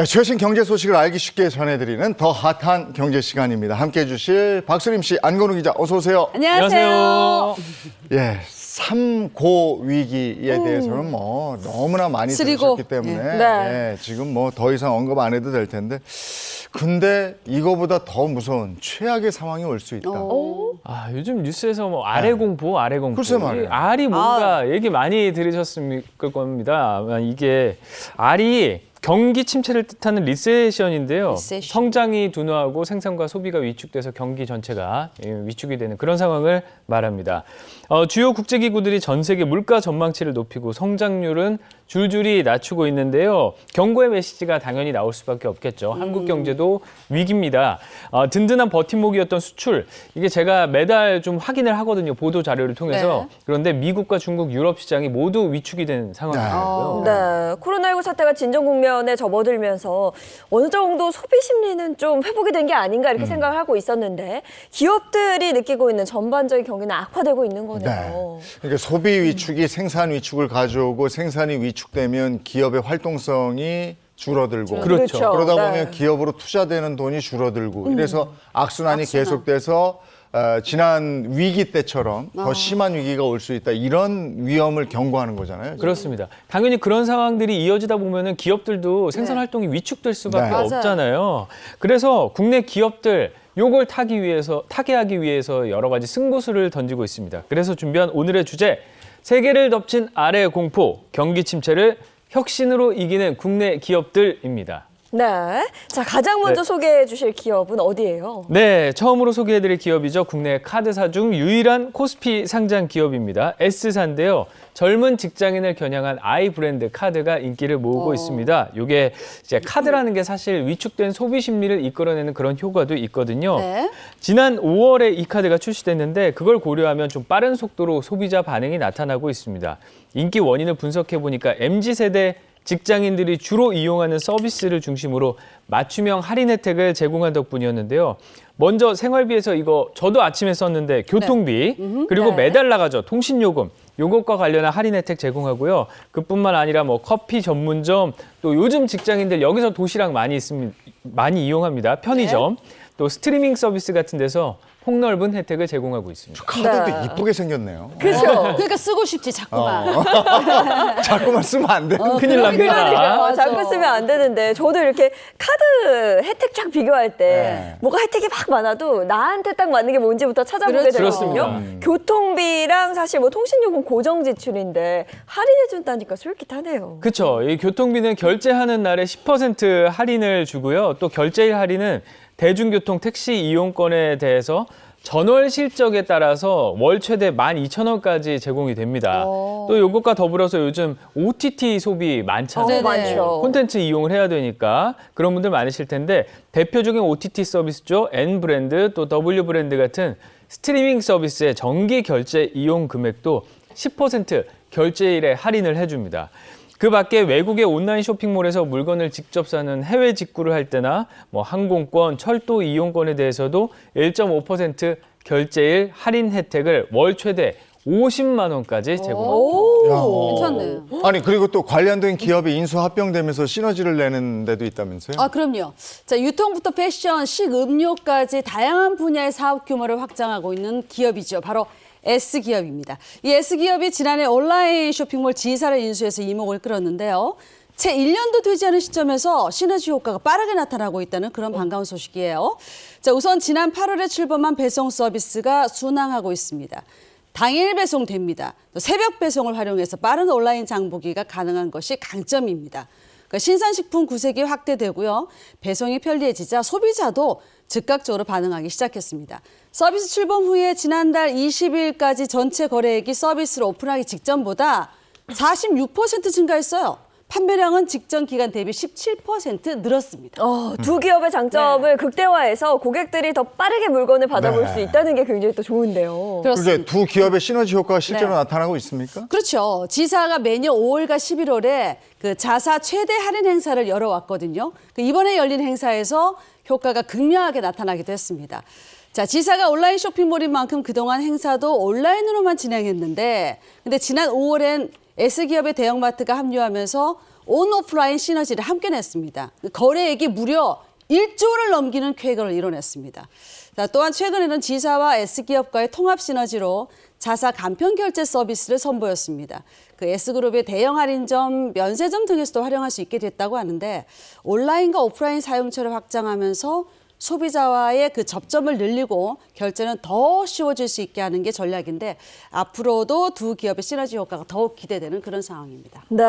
최신 경제 소식을 알기 쉽게 전해드리는 더 핫한 경제 시간입니다. 함께해 주실 박수림 씨, 안건우 기자, 어서 오세요. 안녕하세요. 예, 3고 위기에 대해서는 뭐 너무나 많이 들으셨기 때문에 예, 지금 뭐 더 이상 언급 안 해도 될 텐데, 근데 이거보다 더 무서운 최악의 상황이 올 수 있다. 아, 요즘 뉴스에서 뭐 아래 공포, 아래 공포. 글쎄 말이에요. 알이 뭔가 얘기 많이 들으셨을 겁니다. 이게 알이 경기 침체를 뜻하는 리세션인데요. 성장이 둔화하고 생산과 소비가 위축돼서 경기 전체가 위축이 되는 그런 상황을 말합니다. 주요 국제기구들이 전 세계 물가 전망치를 높이고 성장률은 줄줄이 낮추고 있는데요. 경고의 메시지가 당연히 나올 수밖에 없겠죠. 한국 경제도 위기입니다. 든든한 버팀목이었던 수출, 이게 제가 매달 좀 확인을 하거든요. 보도 자료를 통해서. 네. 그런데 미국과 중국, 유럽 시장이 모두 위축이 된 상황이고요. 네, 코로나19 사태가 진정 국면에 접어들면서 어느 정도 소비 심리는 좀 회복이 된 게 아닌가 이렇게 생각을 하고 있었는데 기업들이 느끼고 있는 전반적인 경기는 악화되고 있는 거네요. 네. 그러니까 소비 위축이 생산 위축을 가져오고 생산이 위축되면 기업의 활동성이 줄어들고 그렇죠. 그러다 네. 보면 기업으로 투자되는 돈이 줄어들고 이래서 악순환이 계속돼서 지난 위기 때처럼 더 심한 위기가 올 수 있다, 이런 위험을 경고하는 거잖아요. 그렇습니다. 당연히 그런 상황들이 이어지다 보면은 기업들도 생산 활동이 위축될 수밖에 네. 없잖아요. 그래서 국내 기업들 요걸 타개하기 위해서 여러 가지 승부수를 던지고 있습니다. 그래서 준비한 오늘의 주제, 세계를 덮친 아래 공포, 경기 침체를 혁신으로 이기는 국내 기업들입니다. 네, 자 가장 먼저 소개해 주실 기업은 어디예요? 네, 처음으로 소개해드릴 기업이죠. 국내 카드사 중 유일한 코스피 상장 기업입니다. S사인데요. 젊은 직장인을 겨냥한 아이 브랜드 카드가 인기를 모으고 있습니다. 이게 이제 카드라는 게 사실 위축된 소비 심리를 이끌어내는 그런 효과도 있거든요. 네. 지난 5월에 이 카드가 출시됐는데 그걸 고려하면 좀 빠른 속도로 소비자 반응이 나타나고 있습니다. 인기 원인을 분석해 보니까 MZ세대 직장인들이 주로 이용하는 서비스를 중심으로 맞춤형 할인 혜택을 제공한 덕분이었는데요. 먼저 생활비에서 이거 저도 아침에 썼는데 교통비, 그리고 매달 나가죠. 통신요금, 요것과 관련한 할인 혜택 제공하고요. 그뿐만 아니라 뭐 커피 전문점, 또 요즘 직장인들 여기서 도시락 많이 이용합니다. 편의점, 또 스트리밍 서비스 같은 데서 폭넓은 혜택을 제공하고 있습니다. 카드도 이쁘게 생겼네요. 그렇죠. 그러니까 쓰고 싶지 자꾸만. 자꾸만 쓰면 안 돼. 큰일 납니다. 자꾸 쓰면 안 되는데 저도 이렇게 카드 혜택 쫙 비교할 때 네. 뭐가 혜택이 막 많아도 나한테 딱 맞는 게 뭔지부터 찾아보게 그렇죠. 되거든요. 그렇습니다. 교통비랑 사실 뭐 통신요금 고정 지출인데 할인해 준다니까 솔깃하네요. 그렇죠. 이 교통비는 결제하는 날에 10% 할인을 주고요. 또 결제일 할인은 대중교통 택시 이용권에 대해서 전월 실적에 따라서 월 최대 12,000원까지 제공이 됩니다. 또 이것과 더불어서 요즘 OTT 소비 많잖아요. 많죠. 콘텐츠 이용을 해야 되니까 그런 분들 많으실 텐데 대표적인 OTT 서비스죠. N브랜드 또 W브랜드 같은 스트리밍 서비스의 정기 결제 이용 금액도 10% 결제일에 할인을 해줍니다. 그 밖에 외국의 온라인 쇼핑몰에서 물건을 직접 사는 해외 직구를 할 때나 뭐 항공권, 철도 이용권에 대해서도 1.5% 결제일 할인 혜택을 월 최대 50만 원까지 제공합니다. 괜찮네요. 아니, 그리고 또 관련된 기업이 인수 합병되면서 시너지를 내는 데도 있다면서요? 아, 그럼요. 자, 유통부터 패션, 식음료까지 다양한 분야의 사업 규모를 확장하고 있는 기업이죠. 바로 S기업입니다. 이 S기업이 지난해 온라인 쇼핑몰 G사를 인수해서 이목을 끌었는데요. 채 1년도 되지 않은 시점에서 시너지 효과가 빠르게 나타나고 있다는 그런 반가운 소식이에요. 자, 우선 지난 8월에 출범한 배송 서비스가 순항하고 있습니다. 당일 배송됩니다. 또 새벽 배송을 활용해서 빠른 온라인 장보기가 가능한 것이 강점입니다. 그러니까 신선식품 구색이 확대되고요. 배송이 편리해지자 소비자도 즉각적으로 반응하기 시작했습니다. 서비스 출범 후에 지난달 20일까지 전체 거래액이 서비스를 오픈하기 직전보다 46% 증가했어요. 판매량은 직전 기간 대비 17% 늘었습니다. 두 기업의 장점을 극대화해서 고객들이 더 빠르게 물건을 받아볼 수 있다는 게 굉장히 또 좋은데요. 그런데 두 기업의 시너지 효과가 실제로 나타나고 있습니까? 그렇죠. 지사가 매년 5월과 11월에 그 자사 최대 할인 행사를 열어왔거든요. 이번에 열린 행사에서 효과가 극명하게 나타나기도 했습니다. 자, 지사가 온라인 쇼핑몰인 만큼 그동안 행사도 온라인으로만 진행했는데, 근데 지난 5월엔 S기업의 대형마트가 합류하면서 온 오프라인 시너지를 함께 냈습니다. 거래액이 무려 1조를 넘기는 쾌거를 이뤄냈습니다. 자, 또한 최근에는 G사와 S기업과의 통합 시너지로 자사 간편 결제 서비스를 선보였습니다. 그 S그룹의 대형 할인점, 면세점 등에서도 활용할 수 있게 됐다고 하는데 온라인과 오프라인 사용처를 확장하면서 소비자와의 그 접점을 늘리고 결제는 더 쉬워질 수 있게 하는 게 전략인데 앞으로도 두 기업의 시너지 효과가 더욱 기대되는 그런 상황입니다. 네.